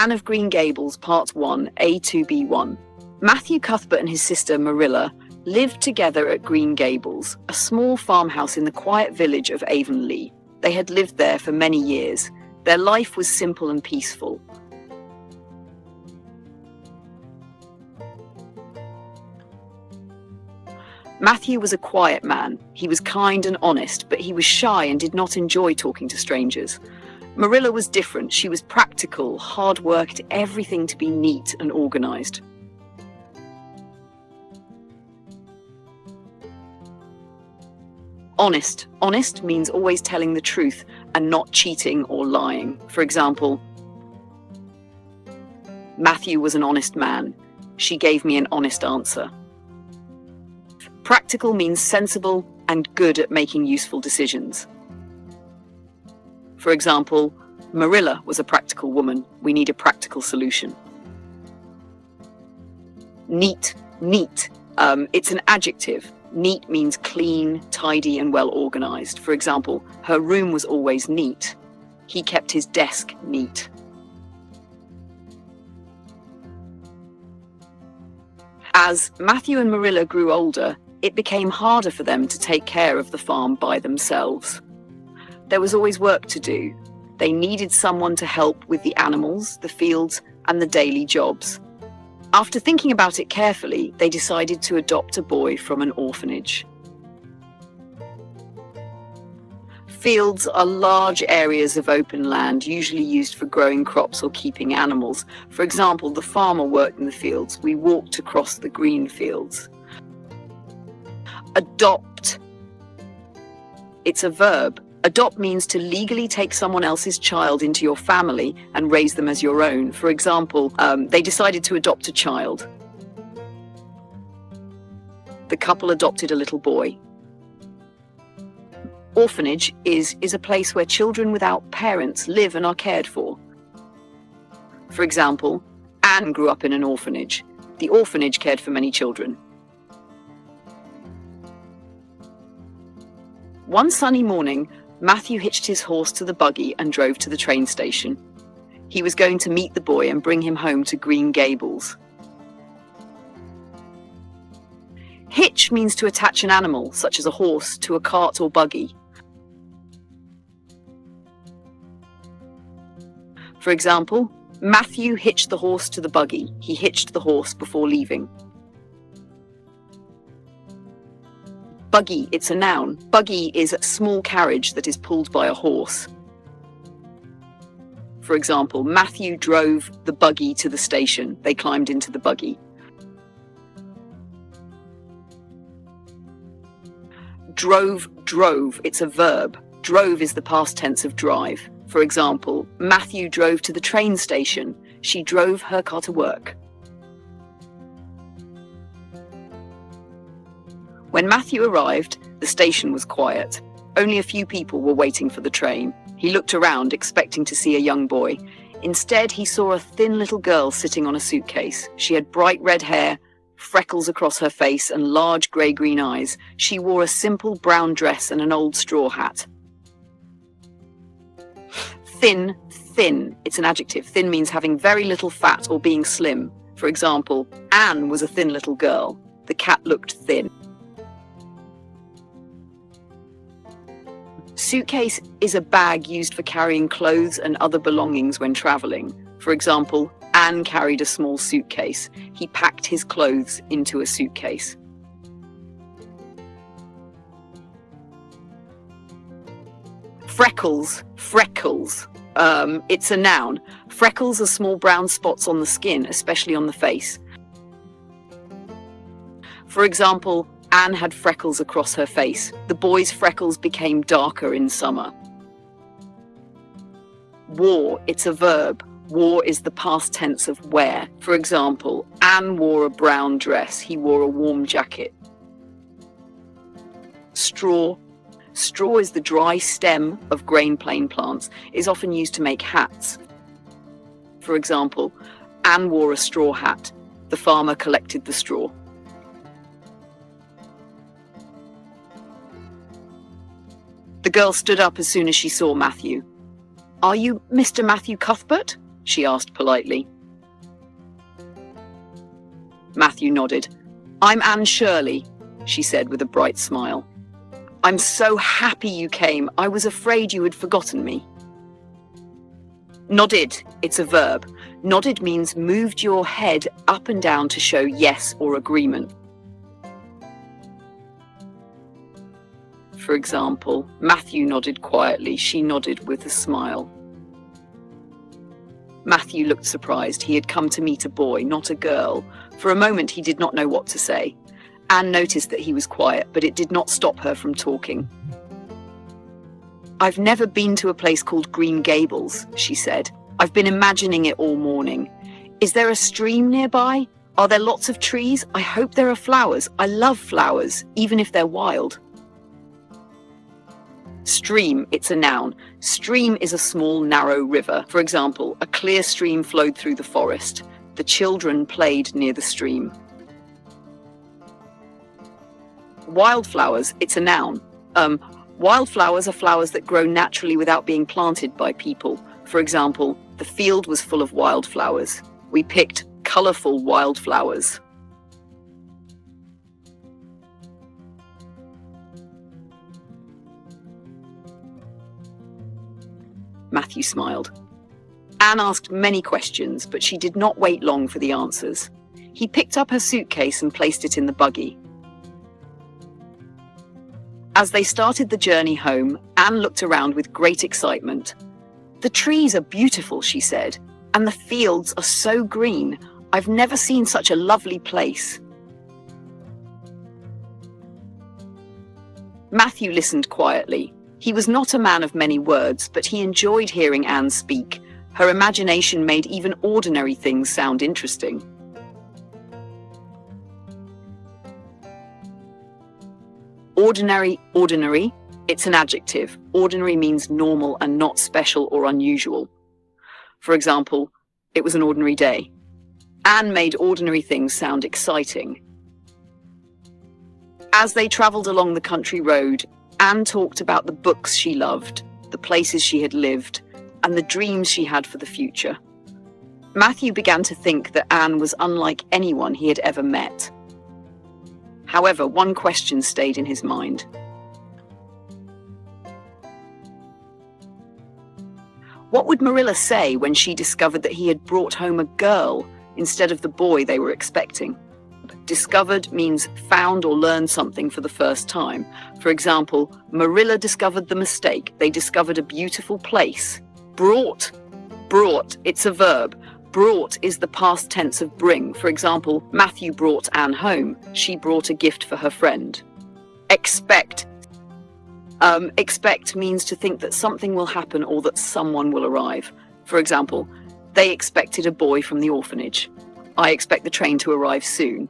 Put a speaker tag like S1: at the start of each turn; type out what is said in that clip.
S1: Anne of Green Gables, Part 1, A2B1. Matthew Cuthbert and his sister Marilla lived together at Green Gables, a small farmhouse in the quiet village of Avonlea. They had lived there for many years. Their life was simple and peaceful. Matthew was a quiet man. He was kind and honest, but he was shy and did not enjoy talking to strangers. Marilla was different. She was practical, hard-worked, everything to be neat and organized. Honest. Honest means always telling the truth and not cheating or lying. For example, Matthew was an honest man. She gave me an honest answer. Practical means sensible and good at making useful decisions. For example, Marilla was a practical woman. We need a practical solution. Neat. Neat. It's an adjective. Neat means clean, tidy, and well organized. For example, her room was always neat. He kept his desk neat. As Matthew and Marilla grew older, it became harder for them to take care of the farm by themselves. There was always work to do. They needed someone to help with the animals, the fields, and the daily jobs. After thinking about it carefully, they decided to adopt a boy from an orphanage. Fields are large areas of open land, usually used for growing crops or keeping animals. For example, the farmer worked in the fields. We walked across the green fields. Adopt. It's a verb. Adopt means to legally take someone else's child into your family and raise them as your own. For example, they decided to adopt a child. The couple adopted a little boy. Orphanage is a place where children without parents live and are cared for. For example, Anne grew up in an orphanage. The orphanage cared for many children. One sunny morning, Matthew hitched his horse to the buggy and drove to the train station. He was going to meet the boy and bring him home to Green Gables. Hitch means to attach an animal, such as a horse, to a cart or buggy. For example, Matthew hitched the horse to the buggy. He hitched the horse before leaving. Buggy, it's a noun. Buggy is a small carriage that is pulled by a horse. For example, Matthew drove the buggy to the station. They climbed into the buggy. Drove. It's a verb. Drove is the past tense of drive. For example, Matthew drove to the train station. She drove her car to work. When Matthew arrived, the station was quiet. Only a few people were waiting for the train. He looked around, expecting to see a young boy. Instead, he saw a thin little girl sitting on a suitcase. She had bright red hair, freckles across her face, and large grey-green eyes. She wore a simple brown dress and an old straw hat. Thin. It's an adjective. Thin means having very little fat or being slim. For example, Anne was a thin little girl. The cat looked thin. Suitcase is a bag used for carrying clothes and other belongings when traveling. For example, Anne carried a small suitcase. He packed his clothes into a suitcase. Freckles. It's a noun. Freckles are small brown spots on the skin, especially on the face. For example, Anne had freckles across her face. The boy's freckles became darker in summer. Wore, it's a verb. Wore is the past tense of wear. For example, Anne wore a brown dress. He wore a warm jacket. Straw. Straw is the dry stem of grain plain plants. It is often used to make hats. For example, Anne wore a straw hat. The farmer collected the straw. The girl stood up as soon as she saw Matthew. "Are you Mr. Matthew Cuthbert?" she asked politely. Matthew nodded. I'm Anne Shirley, she said with a bright smile. I'm so happy you came. I was afraid you had forgotten me. Nodded, it's a verb. Nodded means moved your head up and down to show yes or agreement. For example, Matthew nodded quietly. She nodded with a smile. Matthew looked surprised. He had come to meet a boy, not a girl. For a moment, he did not know what to say. Anne noticed that he was quiet, but it did not stop her from talking. I've never been to a place called Green Gables, she said. I've been imagining it all morning. Is there a stream nearby? Are there lots of trees? I hope there are flowers. I love flowers, even if they're wild. Stream, it's a noun. Stream is a small, narrow river. For example, a clear stream flowed through the forest. The children played near the stream. Wildflowers, it's a noun. Wildflowers are flowers that grow naturally without being planted by people. For example, the field was full of wildflowers. We picked colorful wildflowers. Matthew smiled. Anne asked many questions, but she did not wait long for the answers. He picked up her suitcase and placed it in the buggy. As they started the journey home, Anne looked around with great excitement. The trees are beautiful, she said, and the fields are so green. I've never seen such a lovely place. Matthew listened quietly. He was not a man of many words, but he enjoyed hearing Anne speak. Her imagination made even ordinary things sound interesting. Ordinary, it's an adjective. Ordinary means normal and not special or unusual. For example, it was an ordinary day. Anne made ordinary things sound exciting. As they travelled along the country road, Anne talked about the books she loved, the places she had lived, and the dreams she had for the future. Matthew began to think that Anne was unlike anyone he had ever met. However, one question stayed in his mind. What would Marilla say when she discovered that he had brought home a girl instead of the boy they were expecting? Discovered means found or learned something for the first time. For example, Marilla discovered the mistake. They discovered a beautiful place. Brought, it's a verb. Brought is the past tense of bring. For example, Matthew brought Anne home. She brought a gift for her friend. Expect. Expect means to think that something will happen or that someone will arrive. For example, they expected a boy from the orphanage. I expect the train to arrive soon.